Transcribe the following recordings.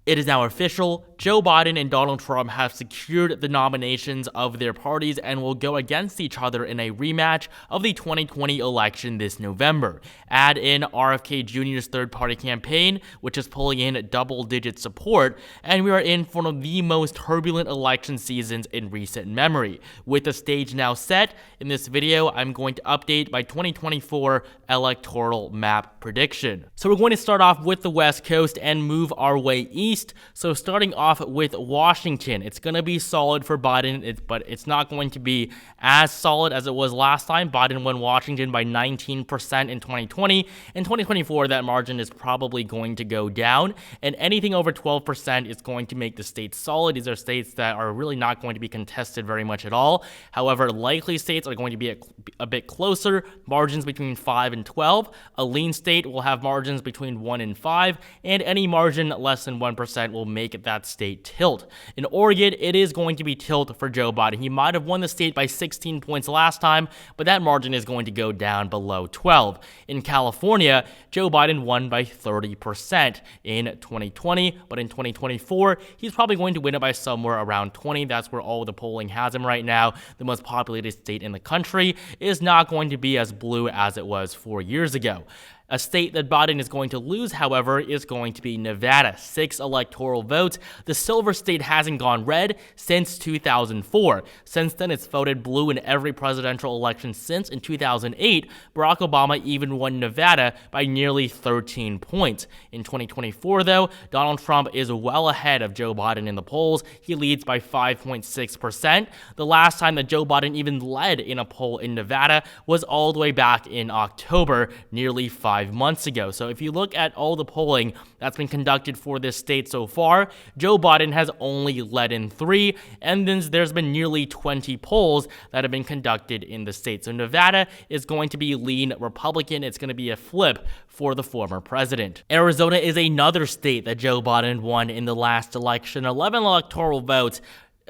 It is now official, Joe Biden and Donald Trump have secured the nominations of their parties and will go against each other in a rematch of the 2020 election this November. Add in RFK Jr.'s third-party campaign, which is pulling in double-digit support, and we are in for one of the most turbulent election seasons in recent memory. With the stage now set, in this video, I'm going to update my 2024 electoral map prediction. So we're going to start off with the West Coast and move our way east. So starting off with Washington, it's going to be solid for Biden, but it's not going to be as solid as it was last time. Biden won Washington by 19% in 2020. In 2024, that margin is probably going to go down, and anything over 12% is going to make the state solid. These are states that are really not going to be contested very much at all. However, likely states are going to be a bit closer, margins between 5 and 12. A lean state will have margins between 1 and 5, and any margin less than 1% will make that state tilt. In Oregon, it is going to be tilt for Joe Biden. He might have won the state by 16 points last time, but that margin is going to go down below 12. In California, Joe Biden won by 30% in 2020, but in 2024, he's probably going to win it by somewhere around 20. That's where all the polling has him right now. The most populated state in the country is not going to be as blue as it was 4 years ago. A state that Biden is going to lose, however, is going to be Nevada. 6 electoral votes. The silver state hasn't gone red since 2004. Since then, it's voted blue in every presidential election since. In 2008, Barack Obama even won Nevada by nearly 13 points. In 2024, though, Donald Trump is well ahead of Joe Biden in the polls. He leads by 5.6%. The last time that Joe Biden even led in a poll in Nevada was all the way back in October, nearly 5 months ago. So if you look at all the polling that's been conducted for this state so far, Joe Biden has only led in 3, and then there's been nearly 20 polls that have been conducted in the state. So Nevada is going to be lean Republican. It's going to be a flip for the former president. Arizona is another state that Joe Biden won in the last election. 11 electoral votes.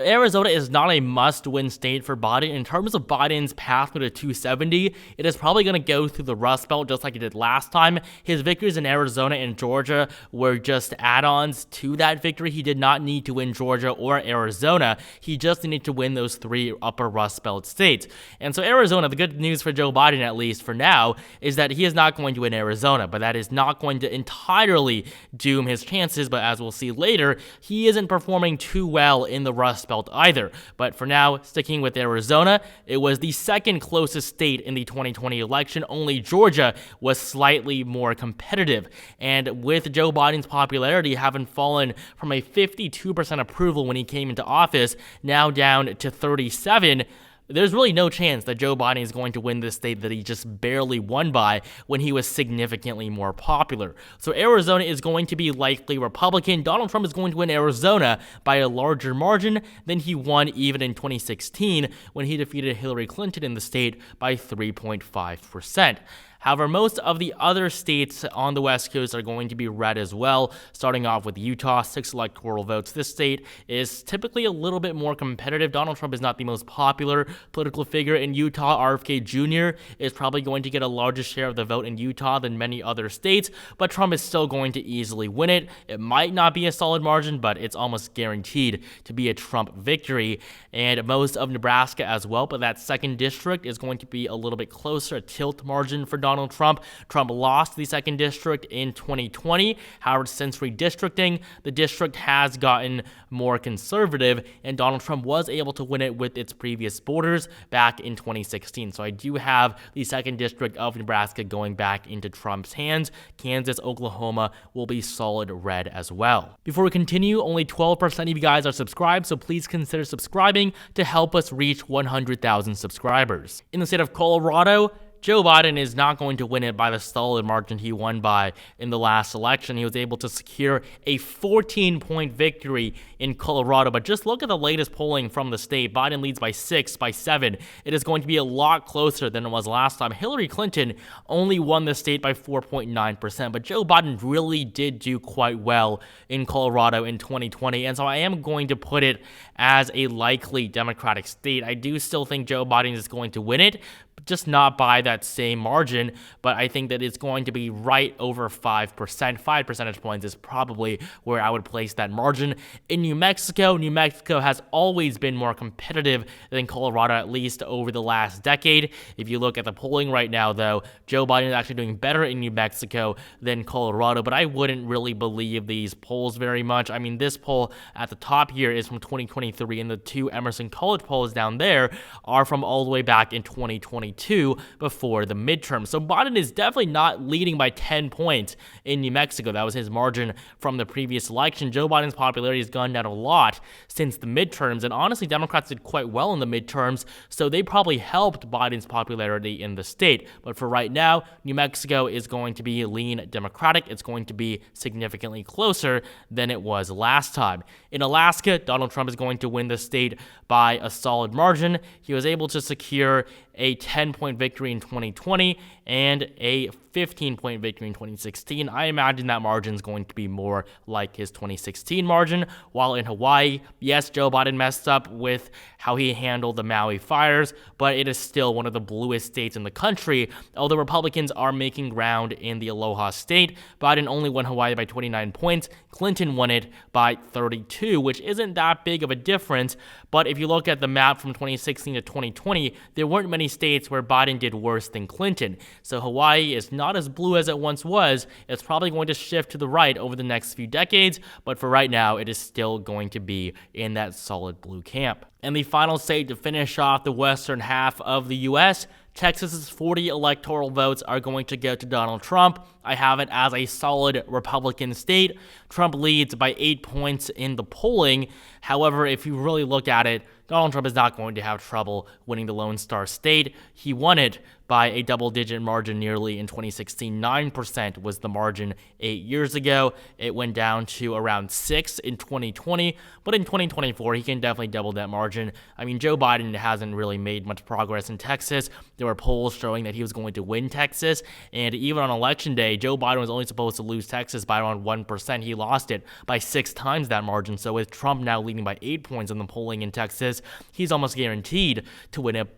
Arizona is not a must-win state for Biden. In terms of Biden's pathway to 270, it is probably going to go through the Rust Belt just like it did last time. His victories in Arizona and Georgia were just add-ons to that victory. He did not need to win Georgia or Arizona. He just needed to win those 3 upper Rust Belt states. And so Arizona, the good news for Joe Biden, at least for now, is that he is not going to win Arizona, but that is not going to entirely doom his chances. But as we'll see later, he isn't performing too well in the Rust Belt either. But for now, sticking with Arizona, it was the second closest state in the 2020 election. Only Georgia was slightly more competitive. And with Joe Biden's popularity having fallen from a 52% approval when he came into office, now down to 37%, there's really no chance that Joe Biden is going to win this state that he just barely won by when he was significantly more popular. So Arizona is going to be likely Republican. Donald Trump is going to win Arizona by a larger margin than he won even in 2016 when he defeated Hillary Clinton in the state by 3.5%. However, most of the other states on the West Coast are going to be red as well, starting off with Utah, 6 electoral votes. This state is typically a little bit more competitive. Donald Trump is not the most popular political figure in Utah. RFK Jr. is probably going to get a larger share of the vote in Utah than many other states, but Trump is still going to easily win it. It might not be a solid margin, but it's almost guaranteed to be a Trump victory. And most of Nebraska as well, but that second district is going to be a little bit closer, a tilt margin for Donald Trump. Trump lost the second district in 2020. However, since redistricting, the district has gotten more conservative, and Donald Trump was able to win it with its previous borders back in 2016. So I do have the second district of Nebraska going back into Trump's hands. Kansas, Oklahoma will be solid red as well. Before we continue, only 12% of you guys are subscribed, so please consider subscribing to help us reach 100,000 subscribers. In the state of Colorado, Joe Biden is not going to win it by the solid margin he won by in the last election. He was able to secure a 14-point victory in Colorado. But just look at the latest polling from the state. Biden leads by 6, by 7. It is going to be a lot closer than it was last time. Hillary Clinton only won the state by 4.9%. But Joe Biden really did do quite well in Colorado in 2020. And so I am going to put it as a likely Democratic state. I do still think Joe Biden is going to win it, but just not by that same margin, but I think that it's going to be right over 5%. 5 percentage points is probably where I would place that margin. In New Mexico has always been more competitive than Colorado, at least over the last decade. If you look at the polling right now, though, Joe Biden is actually doing better in New Mexico than Colorado, but I wouldn't really believe these polls very much. I mean, this poll at the top here is from 2023, and the two Emerson College polls down there are from all the way back in 2022 before the midterm. So Biden is definitely not leading by 10 points in New Mexico. That was his margin from the previous election. Joe Biden's popularity has gone down a lot since the midterms, and honestly, Democrats did quite well in the midterms, so they probably helped Biden's popularity in the state. But for right now, New Mexico is going to be lean Democratic. It's going to be significantly closer than it was last time. In Alaska, Donald Trump is going to win the state by a solid margin. He was able to secure a 10-point victory in 2020 and a 15-point victory in 2016. I imagine that margin is going to be more like his 2016 margin. While in Hawaii, yes, Joe Biden messed up with how he handled the Maui fires, but it is still one of the bluest states in the country. Although Republicans are making ground in the Aloha state, Biden only won Hawaii by 29 points. Clinton won it by 32, which isn't that big of a difference. But if you look at the map from 2016 to 2020, there weren't many states where Biden did worse than Clinton. So Hawaii is not as blue as it once was. It's probably going to shift to the right over the next few decades, but for right now, it is still going to be in that solid blue camp. And the final state to finish off the western half of the U.S., Texas's 40 electoral votes are going to go to Donald Trump. I have it as a solid Republican state. Trump leads by 8 points in the polling. However, if you really look at it, Donald Trump is not going to have trouble winning the Lone Star State. He won it by a double-digit margin nearly in 2016. 9% was the margin 8 years ago. It went down to around 6 in 2020, but in 2024, he can definitely double that margin. I mean, Joe Biden hasn't really made much progress in Texas. There were polls showing that he was going to win Texas, and even on Election Day, Joe Biden was only supposed to lose Texas by around 1%. He lost it by 6 times that margin, so with Trump now leading by 8 points in the polling in Texas, he's almost guaranteed to win it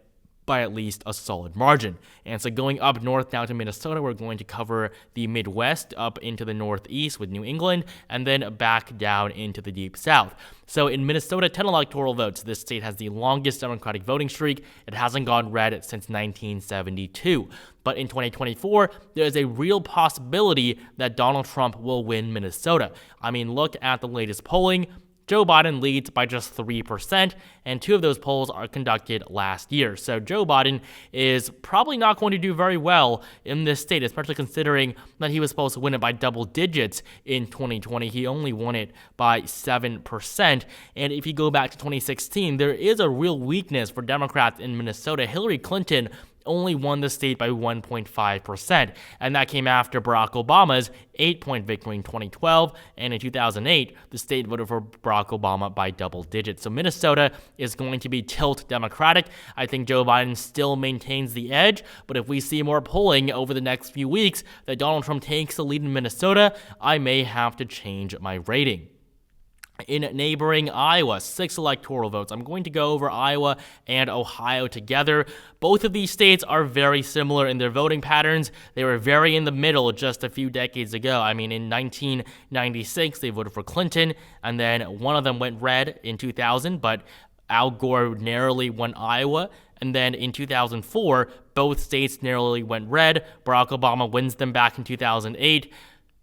by at least a solid margin. And so going up north down to Minnesota, we're going to cover the Midwest up into the Northeast with New England, and then back down into the Deep South. So in Minnesota, 10 electoral votes. This state has the longest Democratic voting streak. It hasn't gone red since 1972. But in 2024, there is a real possibility that Donald Trump will win Minnesota. I mean, look at the latest polling. Joe Biden leads by just 3%, and 2 of those polls are conducted last year. So Joe Biden is probably not going to do very well in this state, especially considering that he was supposed to win it by double digits in 2020. He only won it by 7%. And if you go back to 2016, there is a real weakness for Democrats in Minnesota. Hillary Clinton only won the state by 1.5%, and that came after Barack Obama's 8-point victory in 2012, and in 2008, the state voted for Barack Obama by double digits. So Minnesota is going to be tilt Democratic. I think Joe Biden still maintains the edge, but if we see more polling over the next few weeks that Donald Trump takes the lead in Minnesota, I may have to change my rating. In neighboring Iowa, 6 electoral votes. I'm going to go over Iowa and Ohio together. Both of these states are very similar in their voting patterns. They were very in the middle just a few decades ago. I mean, in 1996, they voted for Clinton, and then one of them went red in 2000, but Al Gore narrowly won Iowa. And then in 2004, both states narrowly went red. Barack Obama wins them back in 2008.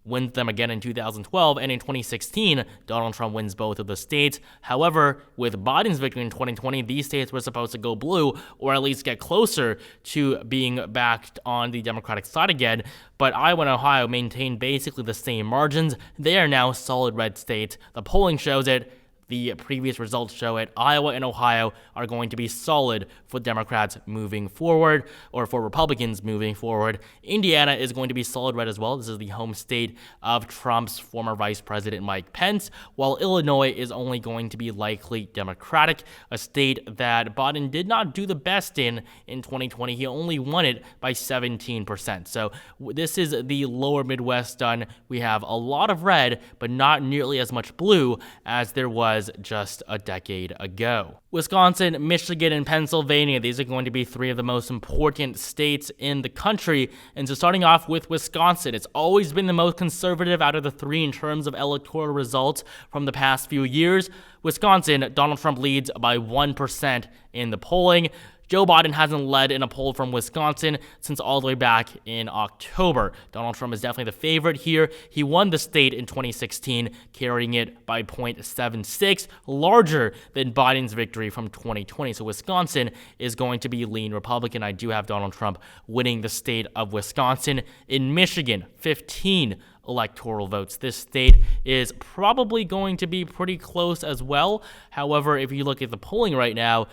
Wins them again in 2012, and in 2016, Donald Trump wins both of the states. However, with Biden's victory in 2020, these states were supposed to go blue, or at least get closer to being backed on the Democratic side again. But Iowa and Ohio maintain basically the same margins. They are now solid red states. The polling shows it. The previous results show it. Iowa and Ohio are going to be solid for Democrats moving forward, or for Republicans moving forward. Indiana is going to be solid red as well. This is the home state of Trump's former Vice President Mike Pence, while Illinois is only going to be likely Democratic, a state that Biden did not do the best in 2020. He only won it by 17%. So this is the lower Midwest done. We have a lot of red, but not nearly as much blue as there was was just a decade ago. Wisconsin, Michigan, and Pennsylvania, these are going to be three of the most important states in the country. And so starting off with Wisconsin, it's always been the most conservative out of the three in terms of electoral results from the past few years. Wisconsin, Donald Trump leads by 1% in the polling. Joe Biden hasn't led in a poll from Wisconsin since all the way back in October. Donald Trump is definitely the favorite here. He won the state in 2016, carrying it by 0.76, larger than Biden's victory from 2020. So Wisconsin is going to be lean Republican. I do have Donald Trump winning the state of Wisconsin. In Michigan, 15 electoral votes. This state is probably going to be pretty close as well. However, if you look at the polling right now,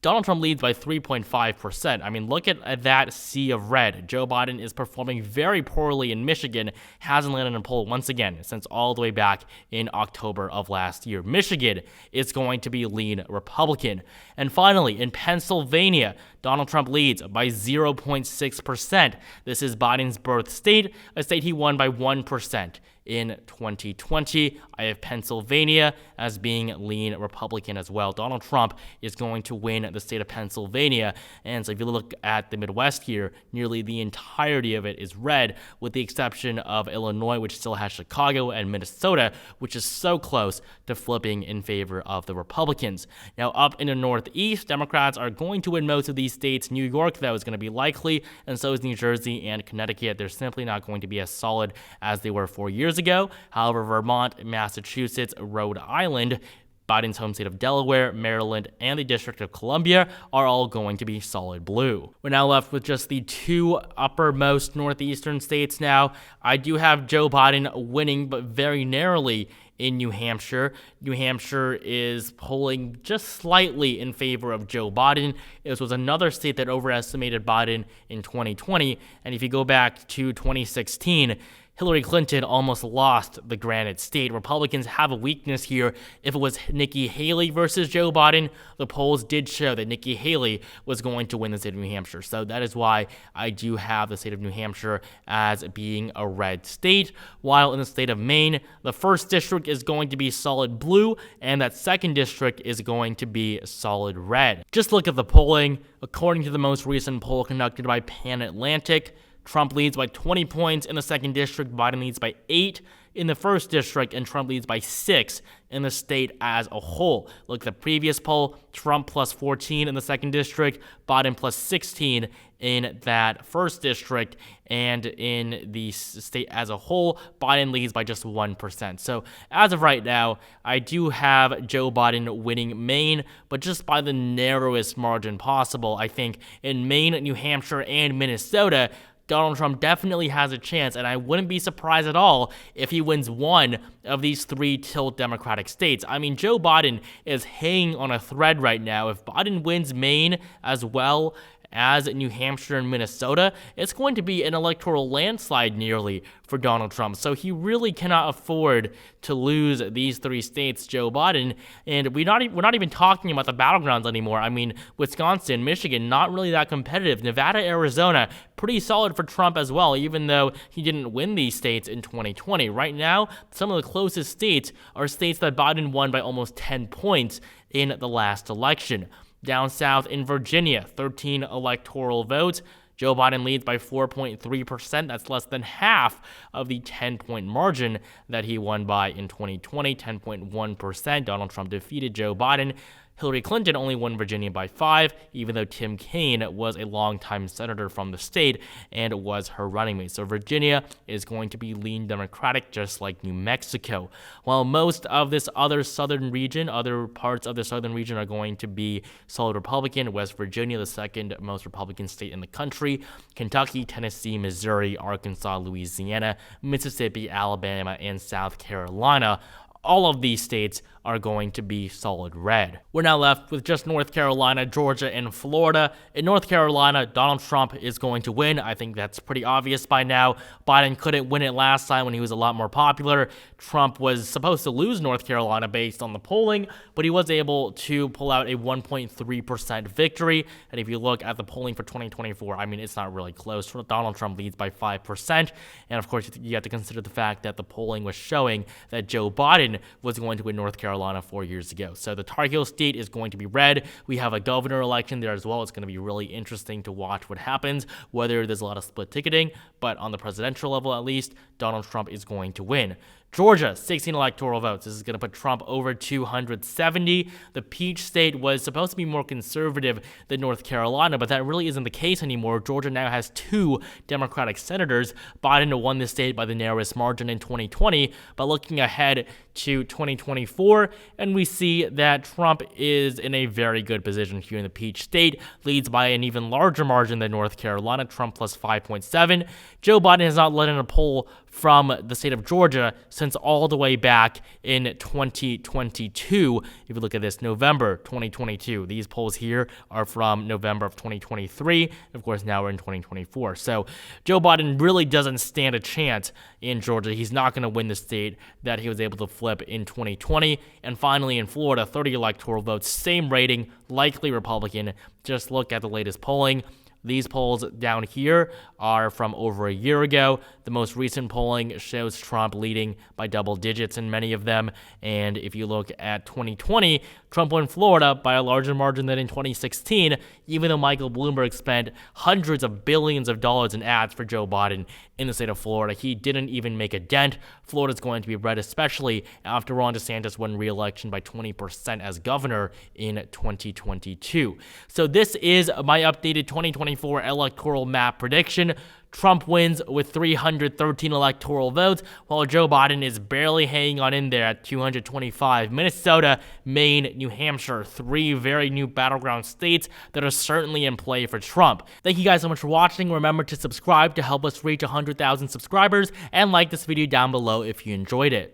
Donald Trump leads by 3.5%. I mean, look at that sea of red. Joe Biden is performing very poorly in Michigan, hasn't landed in a poll once again since all the way back in October of last year. Michigan is going to be lean Republican. And finally, in Pennsylvania, Donald Trump leads by 0.6%. This is Biden's birth state, a state he won by 1%. In 2020, I have Pennsylvania as being lean Republican as well. Donald Trump is going to win the state of Pennsylvania. And so if you look at the Midwest here, nearly the entirety of it is red, with the exception of Illinois, which still has Chicago, and Minnesota, which is so close to flipping in favor of the Republicans. Now, up in the Northeast, Democrats are going to win most of these states. New York, though, is going to be likely, and so is New Jersey and Connecticut. They're simply not going to be as solid as they were 4 years ago. However, Vermont, Massachusetts, Rhode Island, Biden's home state of Delaware, Maryland, and the District of Columbia are all going to be solid blue. We're now left with just the two uppermost northeastern states now. I do have Joe Biden winning, but very narrowly in New Hampshire. New Hampshire is polling just slightly in favor of Joe Biden. This was another state that overestimated Biden in 2020, and if you go back to 2016, Hillary Clinton almost lost the Granite State. Republicans have a weakness here. If it was Nikki Haley versus Joe Biden, the polls did show that Nikki Haley was going to win the state of New Hampshire. So that is why I do have the state of New Hampshire as being a red state. While in the state of Maine, the first district is going to be solid blue, and that second district is going to be solid red. Just look at the polling. According to the most recent poll conducted by Pan Atlantic, Trump leads by 20 points in the second district, Biden leads by 8 in the first district, and Trump leads by 6 in the state as a whole. Look at the previous poll, Trump plus 14 in the second district, Biden plus 16 in that first district, and in the state as a whole, Biden leads by just 1%. So as of right now, I do have Joe Biden winning Maine, but just by the narrowest margin possible. I think in Maine, New Hampshire, and Minnesota, Donald Trump definitely has a chance, and I wouldn't be surprised at all if he wins one of these three tilt Democratic states. I mean, Joe Biden is hanging on a thread right now. If Biden wins Maine as well as New Hampshire and Minnesota, it's going to be an electoral landslide nearly for Donald Trump. So he really cannot afford to lose these three states, Joe Biden. And we're not even talking about the battlegrounds anymore. I mean, Wisconsin, Michigan, not really that competitive. Nevada, Arizona, pretty solid for Trump as well, even though he didn't win these states in 2020. Right now, some of the closest states are states that Biden won by almost 10 points in the last election. Down south in Virginia, 13 electoral votes. Joe Biden leads by 4.3%. That's less than half of the 10-point margin that he won by in 2020, 10.1%. Donald Trump defeated Joe Biden. Hillary Clinton only won Virginia by 5, even though Tim Kaine was a longtime senator from the state and was her running mate. So Virginia is going to be lean Democratic, just like New Mexico. While most of this other parts of the southern region are going to be solid Republican. West Virginia, the second most Republican state in the country. Kentucky, Tennessee, Missouri, Arkansas, Louisiana, Mississippi, Alabama, and South Carolina. All of these states are going to be solid red. We're now left with just North Carolina, Georgia, and Florida. In North Carolina, Donald Trump is going to win. I think that's pretty obvious by now. Biden couldn't win it last time when he was a lot more popular. Trump was supposed to lose North Carolina based on the polling, but he was able to pull out a 1.3% victory. And if you look at the polling for 2024, I mean, it's not really close. Donald Trump leads by 5%. And of course, you have to consider the fact that the polling was showing that Joe Biden was going to win North Carolina Carolina 4 years ago. So the Tar Heel state is going to be red. We have a governor election there as well. It's going to be really interesting to watch what happens, whether there's a lot of split ticketing, but on the presidential level at least, Donald Trump is going to win. Georgia, 16 electoral votes. This is going to put Trump over 270. The Peach State was supposed to be more conservative than North Carolina, but that really isn't the case anymore. Georgia now has 2 Democratic senators. Biden won the state by the narrowest margin in 2020, but looking ahead to 2024, and we see that Trump is in a very good position here in the Peach State, leads by an even larger margin than North Carolina, Trump plus 5.7. Joe Biden has not led in a poll from the state of Georgia since all the way back in 2022. If you look at this, November 2022. These polls here are from November of 2023. Of course, now we're in 2024. So Joe Biden really doesn't stand a chance in Georgia. He's not going to win the state that he was able to flip in 2020. And finally, in Florida, 30 electoral votes, same rating, likely Republican. Just look at the latest polling. These polls down here are from over a year ago. The most recent polling shows Trump leading by double digits in many of them. And if you look at 2020, Trump won Florida by a larger margin than in 2016, even though Michael Bloomberg spent hundreds of billions of dollars in ads for Joe Biden in the state of Florida. He didn't even make a dent. Florida's going to be red, especially after Ron DeSantis won re-election by 20% as governor in 2022. So this is my updated 2024 electoral map prediction. Trump wins with 313 electoral votes, while Joe Biden is barely hanging on in there at 225. Minnesota, Maine, New Hampshire, 3 very new battleground states that are certainly in play for Trump. Thank you guys so much for watching. Remember to subscribe to help us reach 100,000 subscribers, and like this video down below if you enjoyed it.